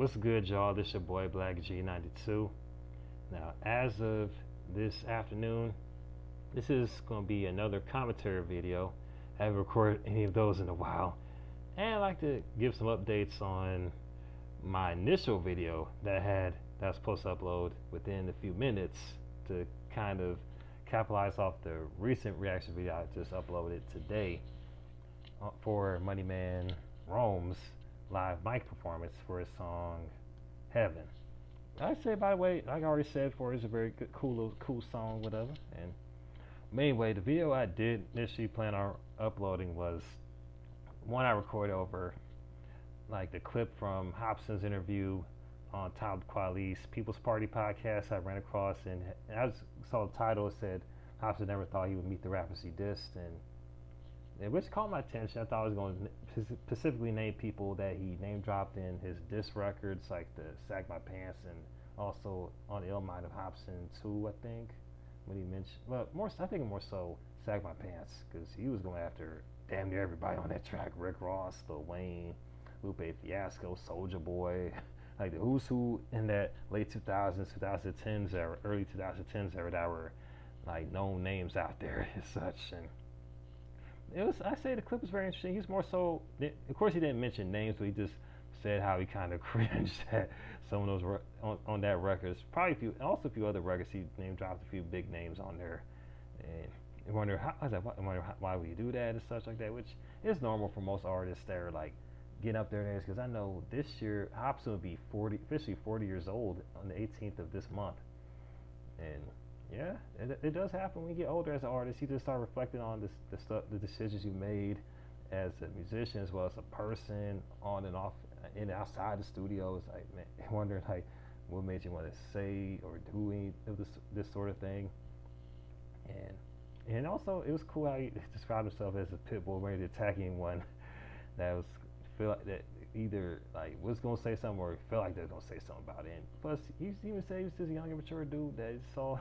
What's good, y'all? This your boy Blak G 92. Now, as of this afternoon, this is going to be another commentary video. I haven't recorded any of those in a while, and I'd like to give some updates on my initial video that I was supposed to upload within a few minutes to kind of capitalize off the recent reaction video I just uploaded today for Moneyman Rome's live mic performance for his song Heaven. I say, by the way, like I already said before, it's a very good, cool song, whatever. And anyway, the video I did initially plan on uploading was one I recorded over like the clip from Hopson's interview on Talib Kweli's People's Party podcast I ran across, and I saw the title. It said Hopson never thought he would meet the rappers he dissed, and which caught my attention. I thought I was going to specifically name people that he name dropped in his diss records, like the Sag My Pants, and also on Ill Mind of Hopson too, I think, when he mentioned, well, I think more so Sag My Pants, because he was going after damn near everybody on that track: Rick Ross, Lil Wayne, Lupe Fiasco, Soulja Boy, like the who's who in that late 2000s, 2010s era, early 2010s era that were like known names out there as such. And it was, I say the clip was very interesting. He's more so, of course he didn't mention names, but he just said how he kind of cringed at some of those on that record. Probably a few other records he name dropped a few big names on there, and I wonder why would you do that and such like that, which is normal for most artists that are like getting up there in age, because I know this year Hopson will be officially 40 years old on the 18th of this month. And yeah, it does happen when you get older as an artist. You just start reflecting on the decisions you made as a musician, as well as a person, on and off, in and outside the studio. It's like, man, wondering like what made you want to say or do any of this sort of thing. And also it was cool how he described himself as a pit bull ready to attack anyone that was feel like that either like was gonna say something or felt like they were gonna say something about it. And plus, he even said he was just a young and mature dude that saw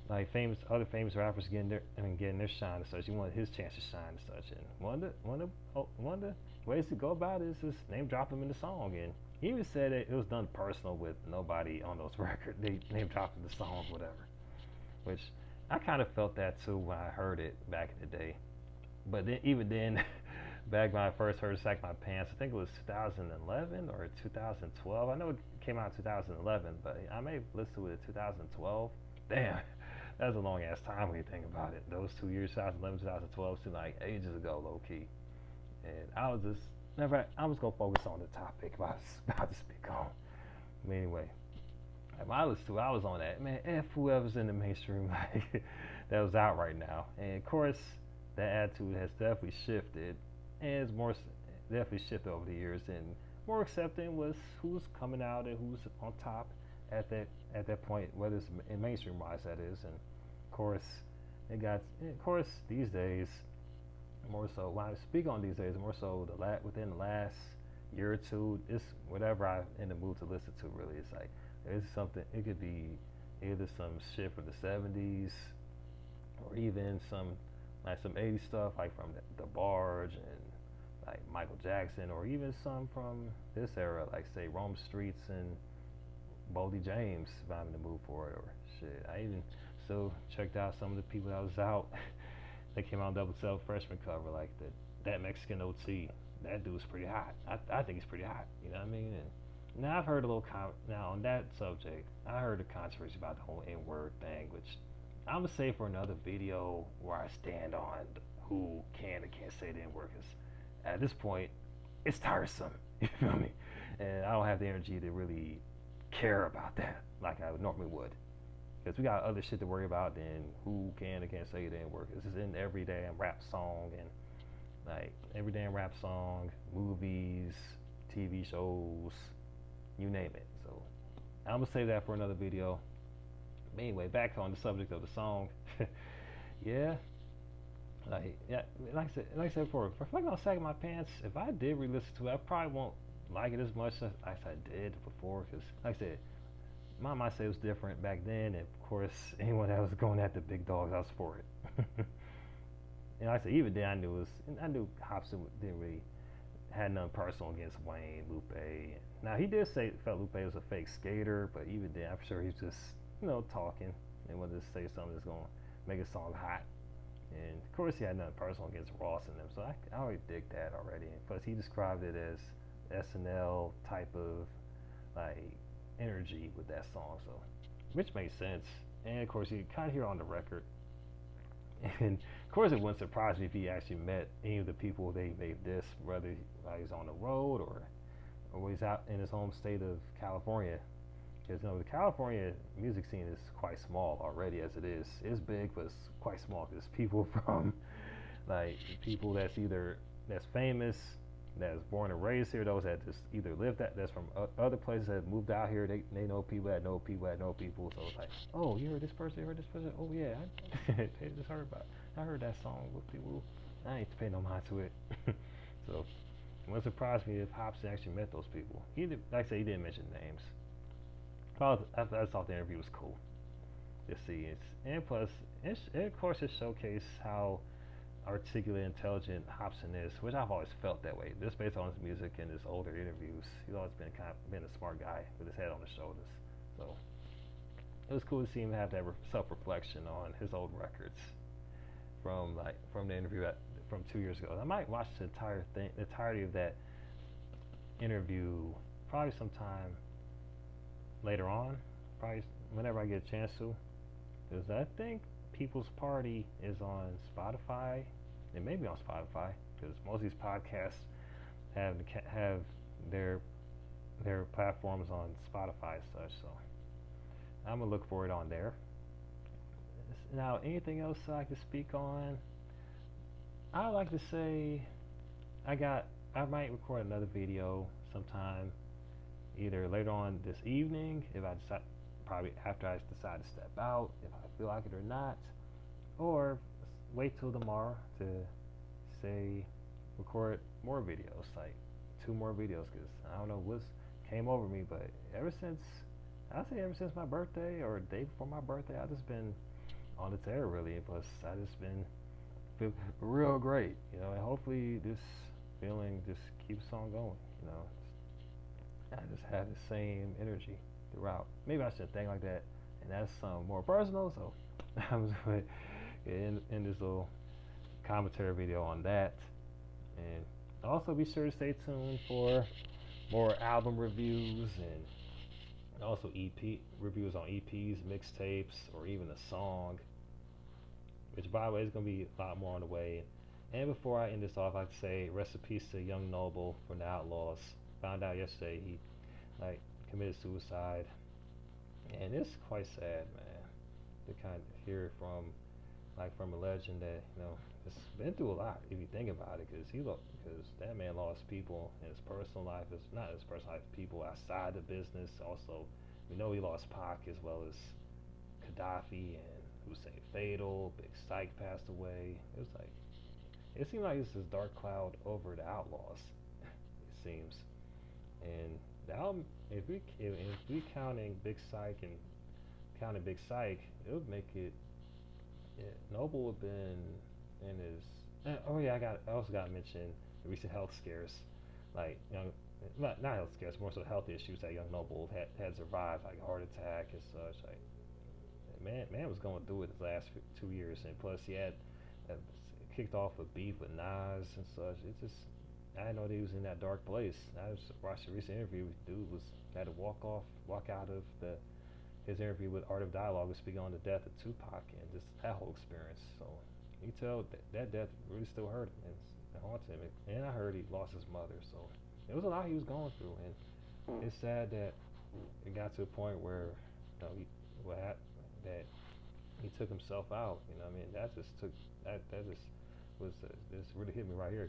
like other famous rappers getting their shine and such. He wanted his chance to shine and such. And one of the ways to go about it is just name drop him in the song. And he even said that it was done personal with nobody on those records. They name dropped in the song, whatever. Which I kind of felt that too when I heard it back in the day. But then even then, back when I first heard Sack My Pants, I think it was 2011 or 2012. I know it came out in 2011, but I may have listened to it in 2012. Damn, that's a long ass time when you think about it. Those 2 years, 2011, 2012, seem like ages ago, low key. And I was gonna focus on the topic about to speak on. But anyway, when I listened to it, I was on that, man, F whoever's in the mainstream like that was out right now. And of course, that attitude has definitely shifted, and it's definitely shifted over the years, and more accepting was who's coming out and who's on top at that point, whether it's in mainstream wise, that is. And of course these days, more so when I speak on these days, more so within the last year or two, it's whatever I'm in the mood to listen to. Really, it's like it's something. It could be either some shit from the 70s, or even some 80s stuff, like from the Barge and like Michael Jackson, or even some from this era, like say Rome Streets and Boldy James, if I'm in the mood for it, or shit. I even still checked out some of the people that was out that came out on Double Cell freshman cover, like that Mexican OT. That dude's pretty hot. I think he's pretty hot. You know what I mean? And now I've heard a little now on that subject. I heard a controversy about the whole N-word thing, which I'm gonna say for another video where I stand on who can and can't say the N-word. Because at this point, it's tiresome. You feel me? And I don't have the energy to really care about that like I normally would, because we got other shit to worry about than who can and can't say the N-word. This is in every damn rap song, and like every damn rap song, movies, TV shows, you name it. So I'm gonna save that for another video. Anyway, back on the subject of the song. yeah, like I said before, reflecting on Sagging My Pants, if I did re-listen to it, I probably won't like it as much as I did before, because like I said, my mindset was different back then, and of course anyone that was going at the big dogs, I was for it. And like I said, even then I knew Hopson didn't really had nothing personal against Wayne, Lupe. Now he did say felt Lupe was a fake skater, but even then, I'm sure he's just talking and wanted to say something that's gonna make a song hot. And of course, he had nothing personal against Ross and them, so I already dig that already. And plus, he described it as SNL type of like energy with that song, so which makes sense. And of course, you kind of hear on the record. And of course, it wouldn't surprise me if he actually met any of the people they made this, whether he's on the road or he's out in his home state of California. Because the California music scene is quite small already as it is. It's big, but it's quite small. Because people from like people that's famous, that's born and raised here, those that just either lived that's from other places that moved out here. They know people that know people that know people. So it's like, oh, you heard this person, you heard this person. Oh yeah, I just heard about. I heard that song with people. I ain't paying no mind to it. So it wouldn't surprise me if Hopsin actually met those people. Like I said, he didn't mention names. I thought the interview was cool to see. And plus, of course, it showcased how articulate, intelligent Hopsin is, which I've always felt that way. Just based on his music and his older interviews, he's always been a smart guy with his head on his shoulders. So it was cool to see him have that self-reflection on his old records from the interview from 2 years ago. I might watch the entirety of that interview probably sometime later on, probably whenever I get a chance to, because I think People's Party is on Spotify. It may be on Spotify because most of these podcasts have their platforms on Spotify and such. So I'm gonna look for it on there. Now, anything else I can speak on? I would like to say I might record another video sometime, either later on this evening, if I decide, probably after I decide to step out, if I feel like it or not, or wait till tomorrow to say record more videos, like 2 more videos, because I don't know what came over me, but ever since my birthday or the day before my birthday, I've just been on the tear really. Plus, I just been feel real great, and hopefully this feeling just keeps on going, I just have the same energy throughout. Maybe I shouldn't think like that, and that's more personal. So I'm just going to end this little commentary video on that, and also be sure to stay tuned for more album reviews and also EP reviews on EPs, mixtapes, or even a song. Which, by the way, is going to be a lot more on the way. And before I end this off, I'd like to say rest in peace to Young Noble from the Outlaws. Found out yesterday he committed suicide, and it's quite sad, man, to kind of hear from a legend that has been through a lot if you think about it, because that man lost people in his personal life, not his personal life, people outside the business. Also, we know he lost Pac as well as Gaddafi and Hussein Fatal. Big Syke passed away. It seemed like it's this dark cloud over the Outlaws. It seems. And the album, if we counting Big Syke and counting Big Syke, it would make it. Yeah, Noble would have been in his. Oh yeah, I also got to mention the recent health scares, like not health scares, more so health issues that Young Noble had survived, like heart attack and such. Like man was going through it the last 2 years, and plus he had kicked off a beef with Nas and such. I didn't know that he was in that dark place. I just watched a recent interview. Dude had to walk out of his interview with Art of Dialogue, was speaking on the death of Tupac and just that whole experience. So you tell that death really still hurt him and haunted him. And I heard he lost his mother. So it was a lot he was going through, and it's sad that it got to a point where that he took himself out. I mean, that just really hit me right here,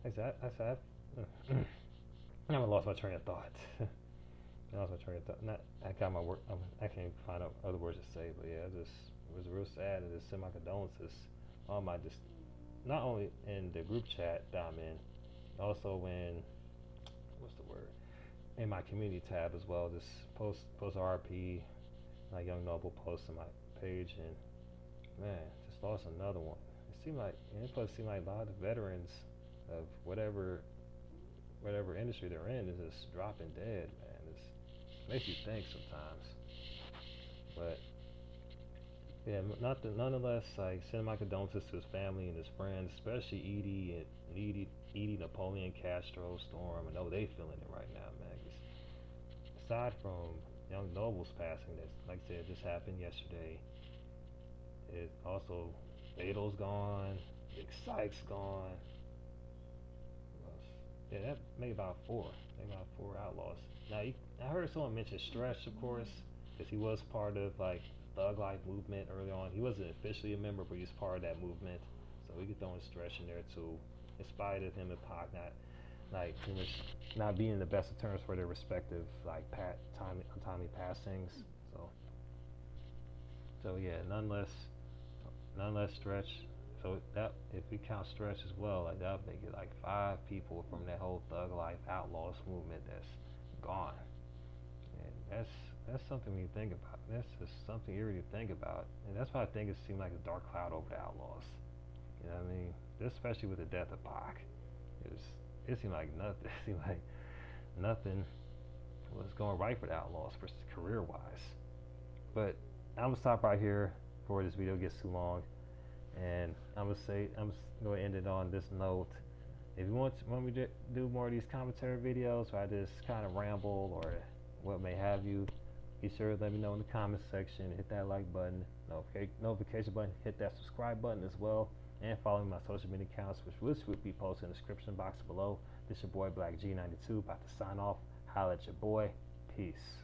because I lost my train of thought. I lost my train of thought. I got my word. I can't find out other words to say, but yeah, it was real sad, and just send my condolences on not only in the group chat that I'm in, also in my community tab as well. Just post R.I.P. like Young Noble post on my page, and man, just lost another one. It seemed like a lot of the veterans of whatever whatever industry they're in is just dropping dead, man. It makes you think sometimes. But yeah, nonetheless, like send my condolences to his family and his friends, especially Edie, Napoleon, Castro, Storm. I know they feeling it right now, man. 'Cause aside from Young Noble's passing, that like I said just happened yesterday. It also Beto's gone, Big Sykes gone. Yeah, that made about four. Maybe about four outlaws. Now, I heard someone mention Stretch, of course, because he was part of like Thug Life movement early on. He wasn't officially a member, but he was part of that movement. So we could throw in Stretch in there too. In spite of him and Pac not like pretty much not being in the best of terms for their respective like untimely passings. So yeah, nonetheless Stretch. So that if we count Stretch as well, like that would make it like 5 people from that whole Thug Life Outlaws movement that's gone. And that's something when you think about. That's just something eerie to think about. And that's why I think it seemed like a dark cloud over the Outlaws. You know what I mean? Especially with the death of Pac. It seemed like nothing. It seemed like nothing was going right for the Outlaws, for career wise. But I'm gonna stop right here before this video gets too long. And I'm gonna end it on this note. If you want me to do more of these commentary videos, where I just kind of ramble or what may have you, be sure to let me know in the comment section. Hit that like button, notification button, hit that subscribe button as well, and follow my social media accounts, which will be posted in the description box below. This is your boy Blak G 92, about to sign off. Holla at your boy. Peace.